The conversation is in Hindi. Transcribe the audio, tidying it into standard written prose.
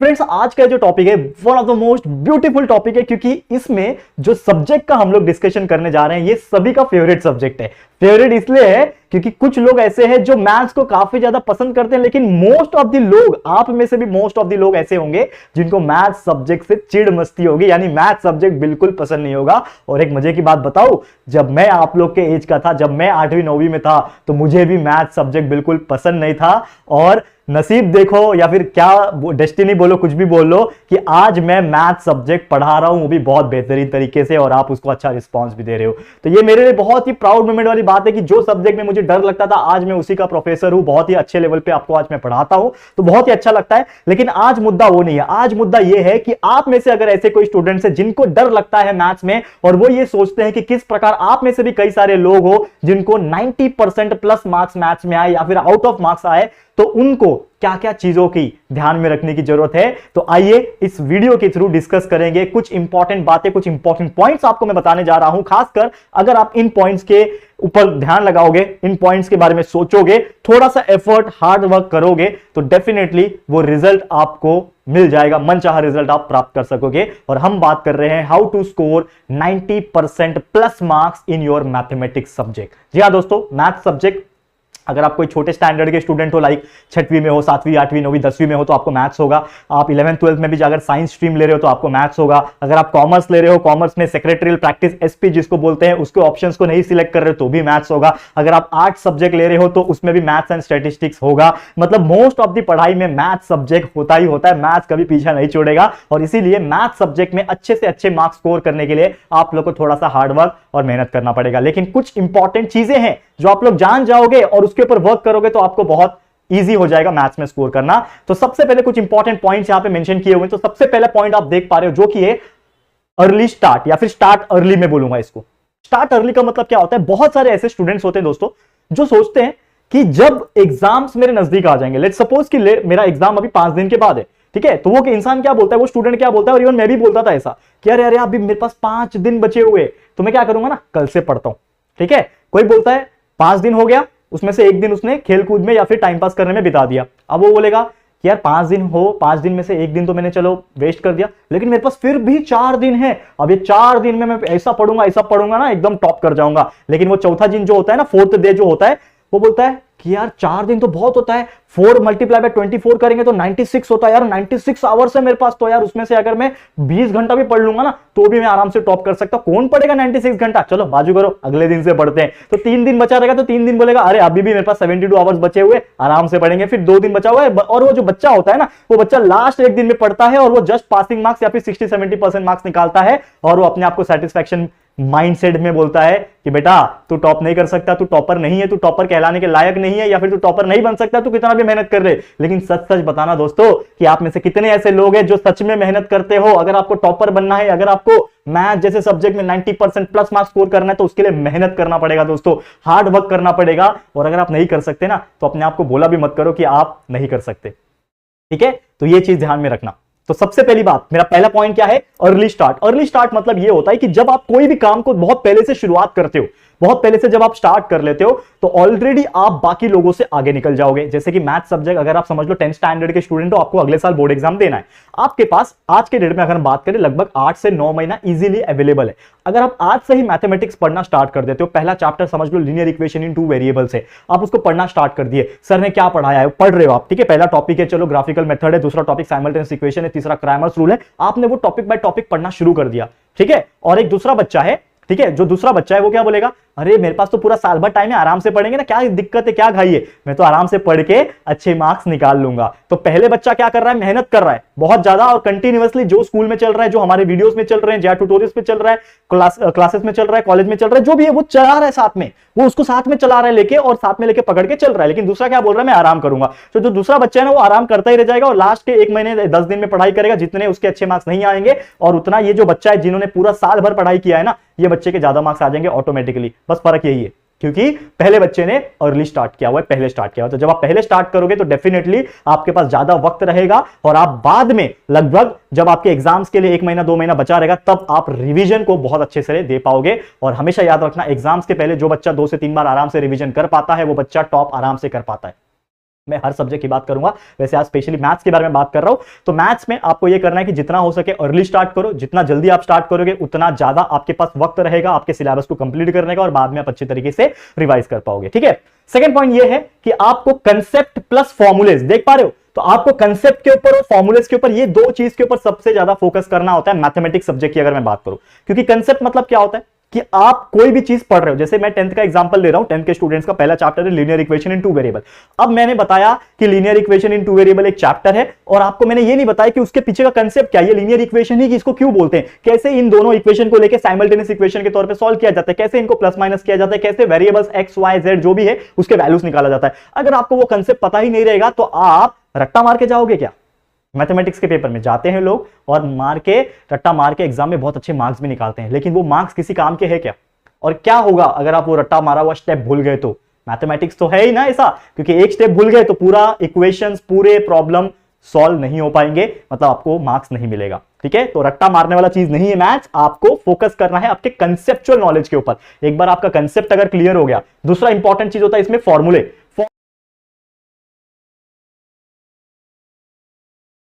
फ्रेंड्स, आज का जो टॉपिक है one of the most beautiful topic है, क्योंकि इसमें जो सब्जेक्ट का हम लोग डिस्कशन करने जा रहे हैं ये सभी का फेवरेट सब्जेक्ट है। फेवरेट इसलिए है क्योंकि कुछ लोग ऐसे हैं जो मैथ्स को काफी ज्यादा पसंद करते हैं, लेकिन मोस्ट ऑफ द लोग, आप में से भी मोस्ट ऑफ द लोग ऐसे होंगे जिनको मैथ्स सब्जेक्ट से चिढ़ मस्ती होगी, यानी मैथ्स सब्जेक्ट बिल्कुल पसंद नहीं होगा। और एक मजे की बात बताऊं, जब मैं आप लोग के एज का था, जब मैं 8वीं 9वीं में था, तो मुझे भी मैथ्स सब्जेक्ट बिल्कुल पसंद नहीं था। और नसीब देखो या फिर क्या डेस्टिनी बोलो, कुछ भी बोल लो, कि आज मैं मैथ सब्जेक्ट पढ़ा रहा हूं, वो भी बहुत बेहतरीन तरीके से, और आप उसको अच्छा रिस्पांस भी दे रहे हो। तो ये मेरे लिए बहुत ही प्राउड मोमेंट वाली बात है कि जो सब्जेक्ट में मुझे डर लगता था, आज मैं उसी का प्रोफेसर हूं, बहुत ही अच्छे लेवल पे आपको आज मैं पढ़ाता हूं, तो बहुत ही अच्छा लगता है। लेकिन आज मुद्दा वो नहीं है। आज मुद्दा ये है कि आप में से अगर ऐसे कोई स्टूडेंट्स है जिनको डर लगता है मैथ्स में, और वो ये सोचते हैं कि किस प्रकार, आप में से भी कई सारे लोग हो जिनको 90% प्लस मार्क्स मैथ्स में आए या फिर आउट ऑफ मार्क्स आए, तो उनको क्या क्या चीजों की ध्यान में रखने की जरूरत है। तो आइए इस वीडियो के थ्रू डिस्कस करेंगे कुछ इंपॉर्टेंट बातें, कुछ इंपॉर्टेंट पॉइंट्स आपको मैं बताने जा रहा हूं। खासकर अगर आप इन पॉइंट्स के ऊपर ध्यान लगाओगे, इन पॉइंट्स के बारे में सोचोगे, थोड़ा सा एफर्ट, हार्ड वर्क करोगे, तो डेफिनेटली वो रिजल्ट आपको मिल जाएगा, मनचाहा रिजल्ट आप प्राप्त कर सकोगे। और हम बात कर रहे हैं how to score 90% plus marks in your mathematics subject. जी हाँ दोस्तों, मैथ सब्जेक्ट अगर आप कोई छोटे स्टैंडर्ड के स्टूडेंट हो, लाइक 6वीं में हो, 7वीं 8वीं 9वीं 10वीं में हो, तो आपको मैथ्स होगा। आप 11th 12th में भी अगर साइंस स्ट्रीम ले रहे हो तो आपको मैथ्स होगा। अगर आप कॉमर्स ले रहे हो, कॉमर्स में सेक्रेटरियल प्रैक्टिस एसपी जिसको बोलते हैं, उसके ऑप्शंस को नहीं सिलेक्ट कर रहे हो तो भी मैथ्स होगा। अगर आप आर्ट्स सब्जेक्ट ले रहे हो तो उसमें भी मैथ्स एंड स्टैटिस्टिक्स होगा। मतलब मोस्ट ऑफ द पढ़ाई में मैथ्स सब्जेक्ट होता ही होता है, मैथ्स कभी पीछा नहीं छोड़ेगा। और इसीलिए मैथ्स सब्जेक्ट में अच्छे से अच्छे मार्क्स स्कोर करने के लिए आप लोग को थोड़ा सा हार्ड वर्क और मेहनत करना पड़ेगा। लेकिन कुछ इंपॉर्टेंट चीजें हैं जो आप लोग जान जाओगे और उसके ऊपर वर्क करोगे तो आपको बहुत इजी हो जाएगा मैथ्स में स्कोर करना। तो सबसे पहले कुछ इंपॉर्टेंट पॉइंट्स यहां पे मेंशन किए हुए हैं। तो सबसे पहला पॉइंट आप देख पा रहे हो जो कि है अर्ली स्टार्ट, या फिर स्टार्ट अर्ली में बोलूंगा इसको। स्टार्ट अर्ली का मतलब क्या होता है? बहुत सारे ऐसे स्टूडेंट्स होते हैं दोस्तों जो सोचते हैं कि जब एग्जाम्स मेरे नजदीक आ जाएंगे, लेट्स सपोज कि मेरा एग्जाम अभी 5 दिन के बाद है, ठीक है, तो वो इंसान क्या बोलता है, वो स्टूडेंट क्या बोलता है, और इवन मैं भी बोलता था ऐसा कि अरे अरे अभी मेरे पास 5 दिन बचे हुए, तो मैं क्या करूंगा ना, कल से पढ़ता हूं। ठीक है, कोई बोलता है 5 दिन हो गया, उसमें से 1 दिन उसने खेलकूद में या फिर टाइम पास करने में बिता दिया। अब वो बोलेगा कि यार 5 दिन हो, 5 दिन में से 1 दिन तो मैंने चलो वेस्ट कर दिया, लेकिन मेरे पास फिर भी 4 दिन है। अब ये 4 दिन में मैं ऐसा पढ़ूंगा ना, एकदम टॉप कर जाऊंगा। लेकिन वो चौथा दिन जो होता है ना, 4th डे जो होता है, वो बोलता है कि यार 4 दिन तो बहुत होता है, 4 मल्टीप्लाई बाय 24 करेंगे तो 96 होता है यार, 96 आवर्स है मेरे पास, तो यार उसमें से अगर मैं 20 घंटा भी पढ़ लूंगा ना तो भी मैं आराम से टॉप कर सकता। कौन पढ़ेगा 96 घंटा? चलो बाजू करो, अगले दिन से पढ़ते हैं। तो 3 दिन बचा रहेगा, तो 3 दिन बोलेगा अरे अभी भी मेरे पास 72 आवर्स बचे हुए, आराम से पढ़ेंगे। फिर 2 दिन बचा हुआ है, और वो जो बच्चा होता है ना, वो बच्चा लास्ट 1 दिन में पढ़ता है और वो जस्ट पासिंग मार्क्स या फिर 60-70% मार्क्स निकालता है, और वो अपने आप को सेटिस्फैक्शन माइंडसेट में बोलता है कि बेटा तू टॉप नहीं कर सकता, तू टॉपर नहीं है, तू टॉपर कहलाने के लायक नहीं है, या फिर तू टॉपर नहीं बन सकता, तू कितना भी मेहनत कर ले। लेकिन सच सच बताना दोस्तों कि आप में से कितने ऐसे लोग हैं जो सच में मेहनत करते हो। अगर आपको टॉपर बनना है, अगर आपको मैथ जैसे सब्जेक्ट में 90% प्लस मार्क्स स्कोर करना है, तो उसके लिए मेहनत करना पड़ेगा दोस्तों, हार्ड वर्क करना पड़ेगा। और अगर आप नहीं कर सकते ना, तो अपने आप को बोला भी मत करो कि आप नहीं कर सकते। ठीक है, तो ये चीज ध्यान में रखना। तो सबसे पहली बात, मेरा पहला पॉइंट क्या है? Early start. अर्ली स्टार्ट मतलब ये होता है कि जब आप कोई भी काम को बहुत पहले से शुरुआत करते हो, बहुत पहले से जब आप स्टार्ट कर लेते हो, तो ऑलरेडी आप बाकी लोगों से आगे निकल जाओगे। जैसे कि मैथ सब्जेक्ट अगर आप समझ लो 10th स्टैंडर्ड के स्टूडेंट हो, आपको अगले साल बोर्ड एग्जाम देना है, आपके पास आज के डेट में अगर हम बात करें लगभग 8 से 9 महीना इजीली अवेलेबल है। अगर आप आज से ही मैथमेटिक्स पढ़ना स्टार्ट कर देते हो, पहला चैप्टर समझ लो लीनियर इक्वेशन इन 2 वेरिएबल्स है, आप उसको पढ़ना स्टार्ट कर दिए, सर ने क्या पढ़ाया है पढ़ रहे हो आप, ठीक है, पहला टॉपिक है चलो ग्राफिकल मेथड है, दूसरा टॉपिक साइमल्टेनियस इक्वेशन है, तीसरा क्रैमर्स रूल है, आपने वो टॉपिक बाय टॉपिक पढ़ना शुरू कर दिया। ठीक है, और एक दूसरा बच्चा है, ठीक है, जो दूसरा बच्चा है वो क्या बोलेगा, अरे मेरे पास तो पूरा साल भर टाइम है, आराम से पढ़ेंगे ना, क्या दिक्कत है, क्या घाई है, मैं तो आराम से पढ़ के अच्छे मार्क्स निकाल लूंगा। तो पहले बच्चा क्या कर रहा है, मेहनत कर रहा है बहुत ज्यादा, और कंटिन्यूअसली जो स्कूल में चल रहा है, जो हमारे वीडियोस में चल रहे हैं, जो ट्यूटोरियल्स में चल रहा है, क्लासेस में चल रहा है, कॉलेज में चल रहा है, जो भी है वो चला रहा है साथ में, वो उसको साथ में चला रहा है लेके, और साथ में लेके पकड़ के चल रहा है। लेकिन दूसरा क्या बोल रहा है, मैं आराम करूंगा। तो जो दूसरा बच्चा है ना, वो आराम करता ही रह जाएगा, और लास्ट के 1 महीने 10 दिन में पढ़ाई करेगा, जितने उसके अच्छे मार्क्स नहीं आएंगे, और उतना ये जो बच्चा है जिन्होंने पूरा साल भर पढ़ाई किया है ना, ये बच्चे के ज्यादा मार्क्स आ जाएंगे ऑटोमेटिकली। बस फर्क यही है, क्योंकि पहले बच्चे ने अर्ली स्टार्ट किया हुआ है, पहले स्टार्ट किया हुआ। तो जब आप पहले स्टार्ट करोगे तो डेफिनेटली आपके पास ज्यादा वक्त रहेगा, और आप बाद में लगभग जब आपके एग्जाम्स के लिए 1 महीना 2 महीना बचा रहेगा, तब आप रिवीजन को बहुत अच्छे से दे पाओगे। और हमेशा याद रखना, एग्जाम्स के पहले जो बच्चा 2 से 3 बार आराम से रिवीजन कर पाता है, वो बच्चा टॉप आराम से कर पाता है। मैं हर सब्जेक्ट की बात करूंगा, वैसे आज स्पेशली मैथ्स के बारे में बात कर रहा हूं। तो मैथ्स में आपको यह करना है कि जितना हो सके अर्ली स्टार्ट करो, जितना जल्दी आप स्टार्ट करोगे उतना ज्यादा आपके पास वक्त रहेगा आपके सिलेबस को कंप्लीट करने का, और बाद में आप अच्छे तरीके से रिवाइज कर पाओगे। ठीक है, सेकंड पॉइंट यह है कि आपको कंसेप्ट प्लस फॉर्मूलेज, देख पा रहे हो, तो आपको कंसेप्ट के ऊपर और फॉर्मूलेज के ऊपर, ये दो चीज के ऊपर सबसे ज्यादा फोकस करना होता है मैथमेटिक्स सब्जेक्ट की अगर मैं बात करूं। क्योंकि कंसेप्ट मतलब क्या होता है कि आप कोई भी चीज पढ़ रहे हो, जैसे मैं 10th का एग्जांपल ले रहा हूं, 10th के स्टूडेंट्स का पहला चैप्टर है linear equation in two variable. अब मैंने बताया कि linear equation in two variable एक चैप्टर है, और आपको मैंने ये नहीं बताया कि उसके पीछे का कंसेप्ट क्या है, ये लीनियर इक्वेशन ही कि इसको क्यों बोलते हैं, कैसे इन दोनों इक्वेशन को लेकर साइमल्टेनियस इक्वेशन के तौर पे सॉल्व किया जाता है, कैसे इनको प्लस माइनस किया जाता है, कैसे वेरिएबल्स एक्स वाई जेड जो भी है उसके वैल्यूज निकाला जाता है। अगर आपको वो कंसेप्ट पता ही नहीं रहेगा तो आप रट्टा मार के जाओगे क्या? मैथमेटिक्स के पेपर में जाते हैं लोग और रट्टा मार के एग्जाम में बहुत अच्छे मार्क्स भी निकालते हैं, लेकिन वो मार्क्स किसी काम के है क्या? और क्या होगा अगर आप वो रट्टा मारा हुआ स्टेप भूल गए तो? मैथमेटिक्स तो है ही ना ऐसा, क्योंकि एक स्टेप भूल गए तो पूरा इक्वेशंस, पूरे प्रॉब्लम सॉल्व नहीं हो पाएंगे, मतलब आपको मार्क्स नहीं मिलेगा। ठीक है, तो रट्टा मारने वाला चीज नहीं है मैथ्स, आपको फोकस करना है आपके कंसेप्चुअल नॉलेज के ऊपर। एक बार आपका कंसेप्ट अगर क्लियर हो गया, दूसरा इंपॉर्टेंट चीज होता है इसमें फॉर्मूले।